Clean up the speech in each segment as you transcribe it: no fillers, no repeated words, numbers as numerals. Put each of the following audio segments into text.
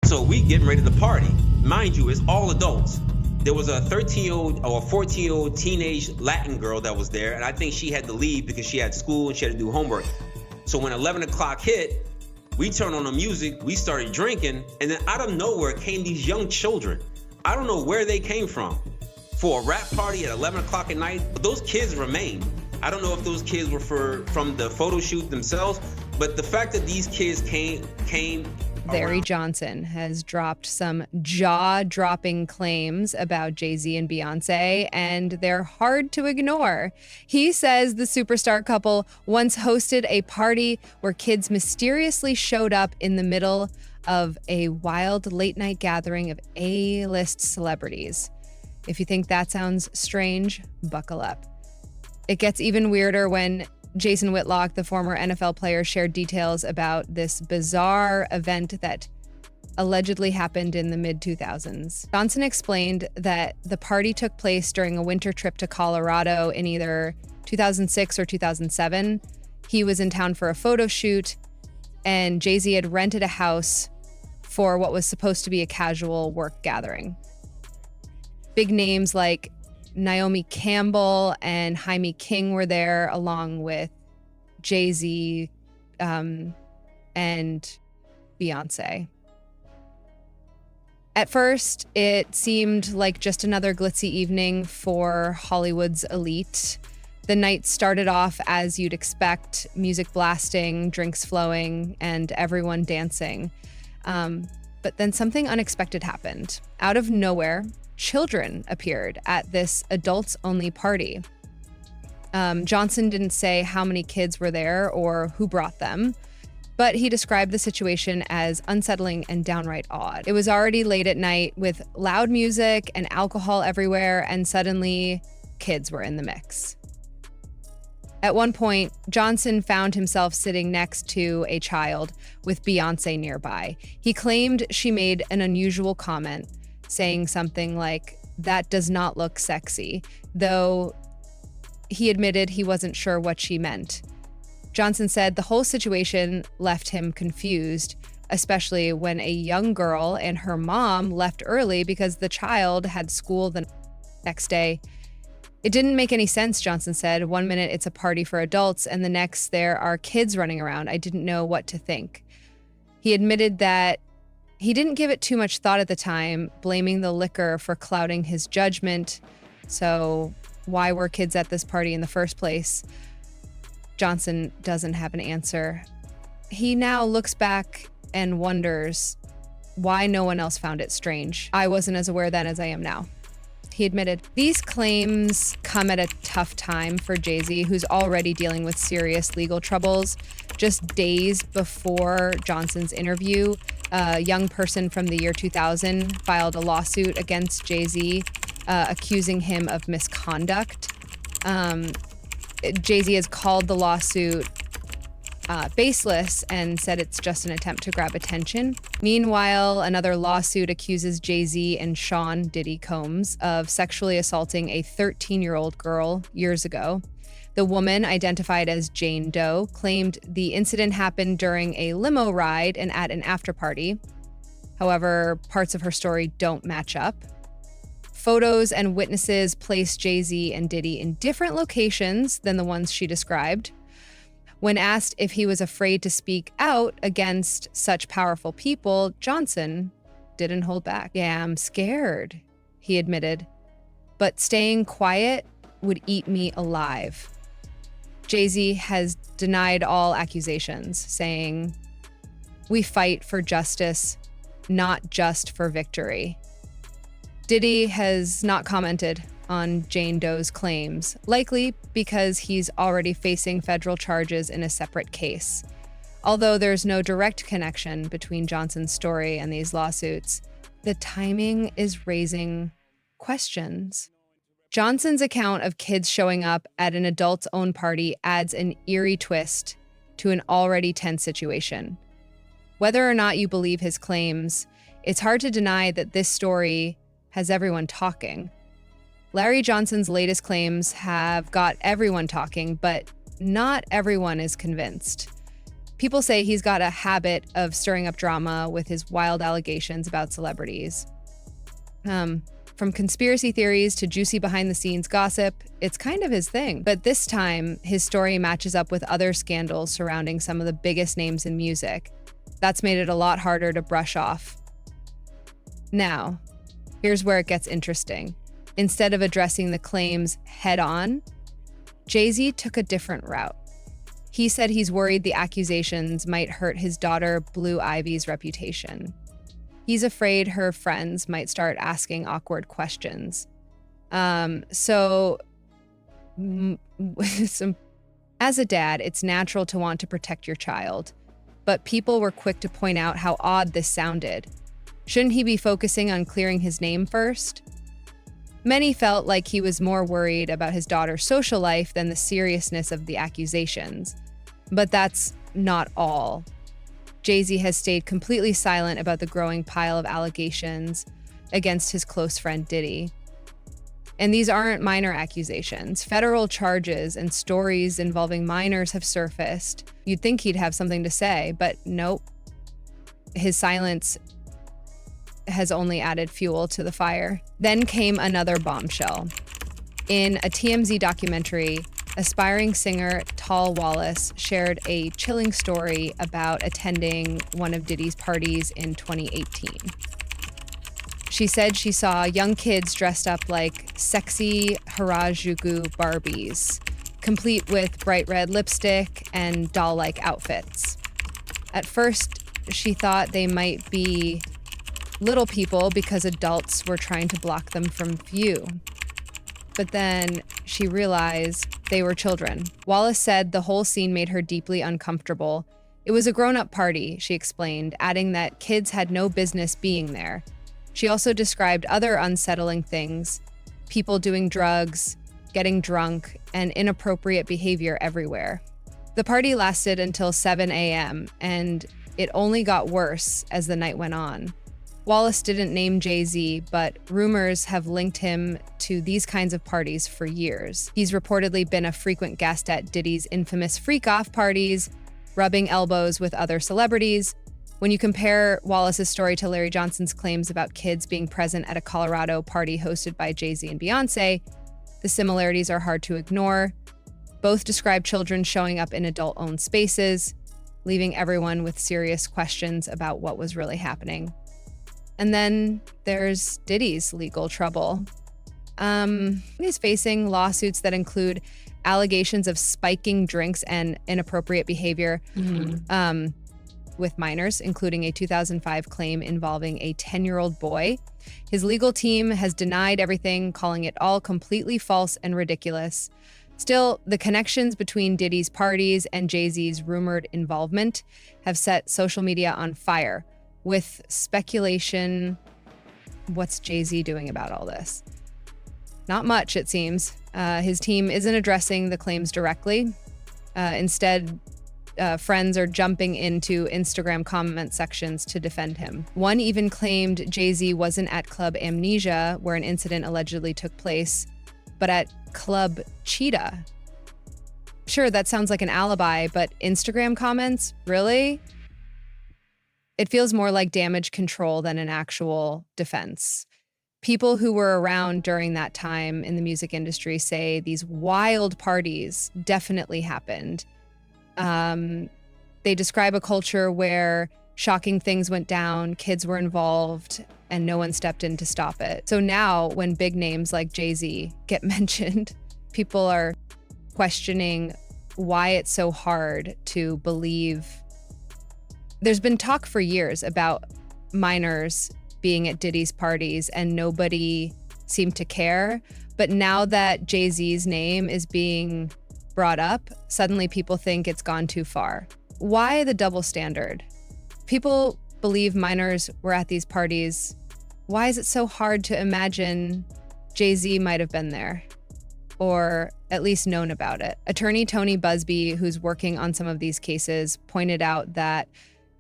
So we getting ready to party. Mind you, it's all adults. There was a 13-year-old or a 14-year-old teenage Latin girl that was there, and I think she had to leave because she had school and she had to do homework. So when 11 o'clock hit, we turned on the music, we started drinking, and then out of nowhere came these young children. I don't know where they came from for a rap party at 11 o'clock at night, but those kids remained. I don't know if those kids were from the photo shoot themselves, but the fact that these kids came Larry Johnson has dropped some jaw-dropping claims about Jay Z and Beyoncé, and they're hard to ignore. He says the superstar couple once hosted a party where kids mysteriously showed up in the middle of a wild late-night gathering of A-list celebrities. If you think that sounds strange, buckle up. It gets even weirder when Jason Whitlock, the former NFL player, shared details about this bizarre event that allegedly happened in the mid-2000s. Johnson explained that the party took place during a winter trip to Colorado in either 2006 or 2007. He was in town for a photo shoot, and Jay Z had rented a house for what was supposed to be a casual work gathering. Big names like Naomi Campbell and Jaime King were there, along with Jay Z and Beyoncé. At first, it seemed like just another glitzy evening for Hollywood's elite. The night started off as you'd expect, music blasting, drinks flowing, and everyone dancing. But then something unexpected happened. Out of nowhere, children appeared at this adults-only party. Johnson didn't say how many kids were there or who brought them, but he described the situation as unsettling and downright odd. It was already late at night with loud music and alcohol everywhere, and suddenly kids were in the mix. At one point, Johnson found himself sitting next to a child with Beyoncé nearby. He claimed she made an unusual comment, saying something like, "That does not look sexy," though he admitted he wasn't sure what she meant. Johnson said the whole situation left him confused, especially when a young girl and her mom left early because the child had school the next day. It didn't make any sense, Johnson said. One minute it's a party for adults, and the next there are kids running around. I didn't know what to think. He admitted that he didn't give it too much thought at the time, blaming the liquor for clouding his judgment. So why were kids at this party in the first place? Johnson doesn't have an answer. He now looks back and wonders why no one else found it strange. I wasn't as aware then as I am now. He admitted these claims come at a tough time for Jay Z, who's already dealing with serious legal troubles. Just days before Johnson's interview, a young person from the year 2000 filed a lawsuit against Jay Z, accusing him of misconduct. Jay Z has called the lawsuit baseless and said it's just an attempt to grab attention. Meanwhile, another lawsuit accuses Jay Z and Sean Diddy Combs of sexually assaulting a 13-year-old girl years ago. The woman, identified as Jane Doe, claimed the incident happened during a limo ride and at an after-party. However, parts of her story don't match up. Photos and witnesses place Jay Z and Diddy in different locations than the ones she described. When asked if he was afraid to speak out against such powerful people, Johnson didn't hold back. "Yeah, I'm scared," he admitted, "but staying quiet would eat me alive." Jay Z has denied all accusations, saying, "We fight for justice, not just for victory." Diddy has not commented on Jane Doe's claims, likely because he's already facing federal charges in a separate case. Although there's no direct connection between Johnson's story and these lawsuits, the timing is raising questions. Johnson's account of kids showing up at an adult's-own party adds an eerie twist to an already tense situation. Whether or not you believe his claims, it's hard to deny that this story has everyone talking. Larry Johnson's latest claims have got everyone talking, but not everyone is convinced. People say he's got a habit of stirring up drama with his wild allegations about celebrities. From conspiracy theories to juicy behind-the-scenes gossip, it's kind of his thing. But this time, his story matches up with other scandals surrounding some of the biggest names in music. That's made it a lot harder to brush off. Now, here's where it gets interesting. Instead of addressing the claims head-on, Jay Z took a different route. He said he's worried the accusations might hurt his daughter Blue Ivy's reputation. He's afraid her friends might start asking awkward questions. As a dad, it's natural to want to protect your child, but people were quick to point out how odd this sounded. Shouldn't he be focusing on clearing his name first? Many felt like he was more worried about his daughter's social life than the seriousness of the accusations. But that's not all. Jay Z has stayed completely silent about the growing pile of allegations against his close friend Diddy. And these aren't minor accusations. Federal charges and stories involving minors have surfaced. You'd think he'd have something to say, but nope. His silence has only added fuel to the fire. Then came another bombshell. In a TMZ documentary, aspiring singer Tal Wallace shared a chilling story about attending one of Diddy's parties in 2018. She said she saw young kids dressed up like sexy Harajuku Barbies, complete with bright red lipstick and doll-like outfits. At first, she thought they might be little people because adults were trying to block them from view. But then she realized they were children. Wallace said the whole scene made her deeply uncomfortable. It was a grown-up party, she explained, adding that kids had no business being there. She also described other unsettling things: people doing drugs, getting drunk, and inappropriate behavior everywhere. The party lasted until 7 a.m., and it only got worse as the night went on. Wallace didn't name Jay Z, but rumors have linked him to these kinds of parties for years. He's reportedly been a frequent guest at Diddy's infamous freak-off parties, rubbing elbows with other celebrities. When you compare Wallace's story to Larry Johnson's claims about kids being present at a Colorado party hosted by Jay Z and Beyoncé, the similarities are hard to ignore. Both describe children showing up in adult-owned spaces, leaving everyone with serious questions about what was really happening. And then there's Diddy's legal trouble. He's facing lawsuits that include allegations of spiking drinks and inappropriate behavior with minors, including a 2005 claim involving a 10-year-old boy. His legal team has denied everything, calling it all completely false and ridiculous. Still, the connections between Diddy's parties and Jay Z's rumored involvement have set social media on fire, with speculation. What's Jay Z doing about all this? Not much, it seems. His team isn't addressing the claims directly. Instead, friends are jumping into Instagram comment sections to defend him. One even claimed Jay Z wasn't at Club Amnesia, where an incident allegedly took place, but at Club Cheetah. Sure, that sounds like an alibi, but Instagram comments? Really? It feels more like damage control than an actual defense. People who were around during that time in the music industry say these wild parties definitely happened. They describe a culture where shocking things went down, kids were involved, and no one stepped in to stop it. So now when big names like Jay Z get mentioned, people are questioning why it's so hard to believe. There's been talk for years about minors being at Diddy's parties and nobody seemed to care. But now that Jay Z's name is being brought up, suddenly people think it's gone too far. Why the double standard? People believe minors were at these parties. Why is it so hard to imagine Jay Z might have been there, or at least known about it? Attorney Tony Busby, who's working on some of these cases, pointed out that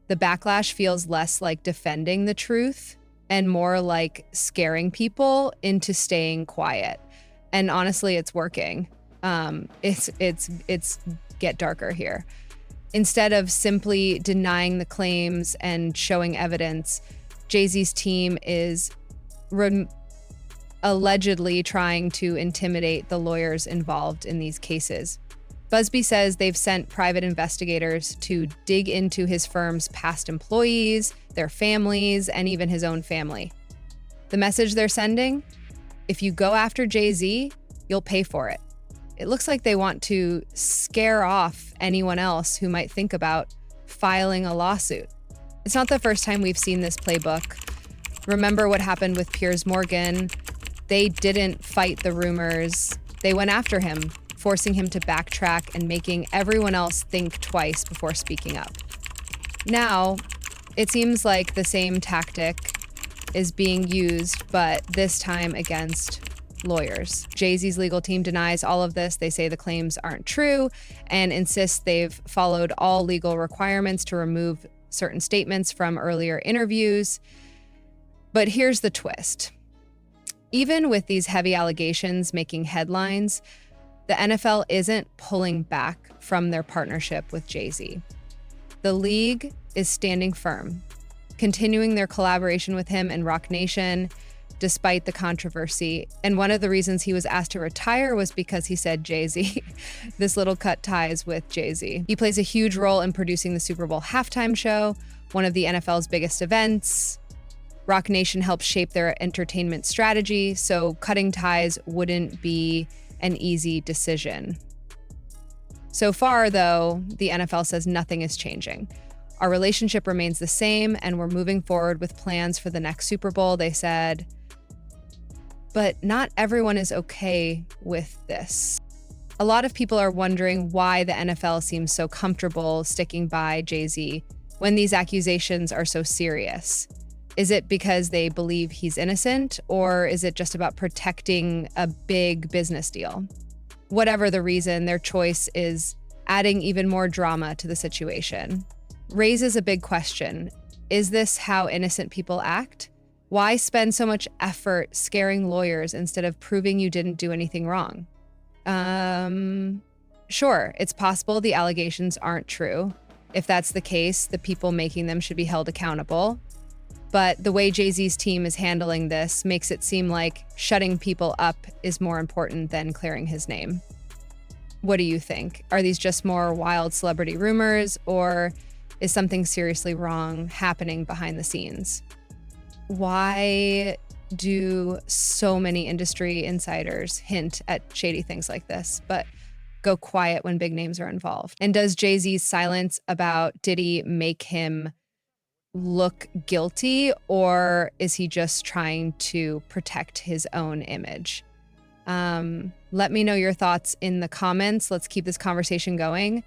the backlash feels less like defending the truth and more like scaring people into staying quiet. And honestly, it's working. It's get darker here. Instead of simply denying the claims and showing evidence, Jay-Z's team is allegedly trying to intimidate the lawyers involved in these cases. Busby says they've sent private investigators to dig into his firm's past employees, their families, and even his own family. The message they're sending? If you go after Jay-Z, you'll pay for it. It looks like they want to scare off anyone else who might think about filing a lawsuit. It's not the first time we've seen this playbook. Remember what happened with Piers Morgan? They didn't fight the rumors. They went after him, forcing him to backtrack and making everyone else think twice before speaking up. Now, it seems like the same tactic is being used, but this time against lawyers. Jay-Z's legal team denies all of this. They say the claims aren't true and insist they've followed all legal requirements to remove certain statements from earlier interviews. But here's the twist. Even with these heavy allegations making headlines, the NFL isn't pulling back from their partnership with Jay-Z. The league is standing firm, continuing their collaboration with him and Roc Nation, despite the controversy. And one of the reasons he was asked to retire was because he said Jay-Z. This little cut ties with Jay-Z. He plays a huge role in producing the Super Bowl halftime show, one of the NFL's biggest events. Roc Nation helps shape their entertainment strategy, so cutting ties wouldn't be an easy decision. So far, though, the NFL says nothing is changing. Our relationship remains the same, and we're moving forward with plans for the next Super Bowl, they said. But not everyone is okay with this. A lot of people are wondering why the NFL seems so comfortable sticking by Jay-Z when these accusations are so serious. Is it because they believe he's innocent, or is it just about protecting a big business deal? Whatever the reason, their choice is adding even more drama to the situation. Raises a big question. Is this how innocent people act? Why spend so much effort scaring lawyers instead of proving you didn't do anything wrong? Sure, it's possible the allegations aren't true. If that's the case, the people making them should be held accountable. But the way Jay-Z's team is handling this makes it seem like shutting people up is more important than clearing his name. What do you think? Are these just more wild celebrity rumors, or is something seriously wrong happening behind the scenes? Why do so many industry insiders hint at shady things like this, but go quiet when big names are involved? And does Jay-Z's silence about Diddy make him look guilty, or is he just trying to protect his own image? Let me know your thoughts in the comments. Let's keep this conversation going.